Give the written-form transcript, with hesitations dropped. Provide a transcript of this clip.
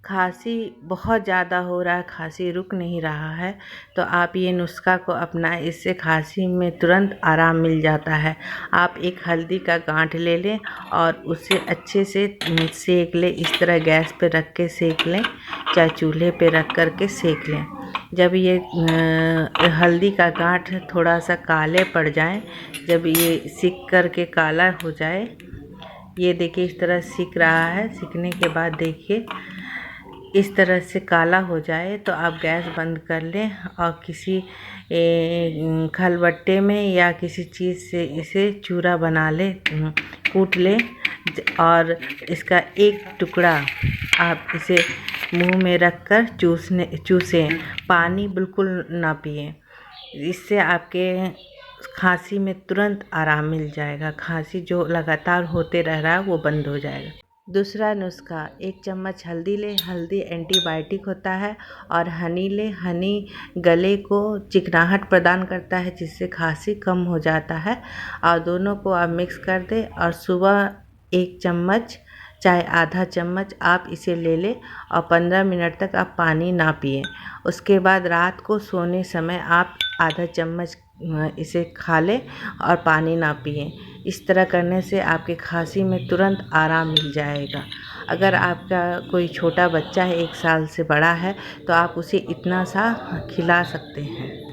खांसी बहुत ज़्यादा हो रहा है, खांसी रुक नहीं रहा है, तो आप ये नुस्खा को अपनाएं। इससे खांसी में तुरंत आराम मिल जाता है। आप एक हल्दी का गांठ ले लें और उसे अच्छे से सेक लें। इस तरह गैस पे रख के सेक लें, चाहे चूल्हे पे रख कर के सेक लें। जब ये हल्दी का गांठ थोड़ा सा काले पड़ जाए, जब ये सिक कर के काला हो जाए, ये देखिए इस तरह सिक रहा है। सिकने के बाद देखिए इस तरह से काला हो जाए तो आप गैस बंद कर लें और किसी खलबट्टे में या किसी चीज़ से इसे चूरा बना लें, कूट लें और इसका एक टुकड़ा आप इसे मुंह में रखकर चूसें। पानी बिल्कुल ना पिएं। इससे आपके खांसी में तुरंत आराम मिल जाएगा। खांसी जो लगातार होते रह रहा है वो बंद हो जाएगा। दूसरा नुस्खा, 1 चम्मच हल्दी लें। हल्दी एंटीबायोटिक होता है। और हनी लें। हनी गले को चिकनाहट प्रदान करता है, जिससे खांसी कम हो जाता है। और दोनों को आप मिक्स कर दें और सुबह 1 चम्मच चाहे आधा चम्मच आप इसे ले लें और 15 मिनट तक आप पानी ना पिएं। उसके बाद रात को सोने समय आप आधा चम्मच इसे खा लें और पानी ना पिएं। इस तरह करने से आपके खांसी में तुरंत आराम मिल जाएगा। अगर आपका कोई छोटा बच्चा है, 1 साल से बड़ा है, तो आप उसे इतना सा खिला सकते हैं।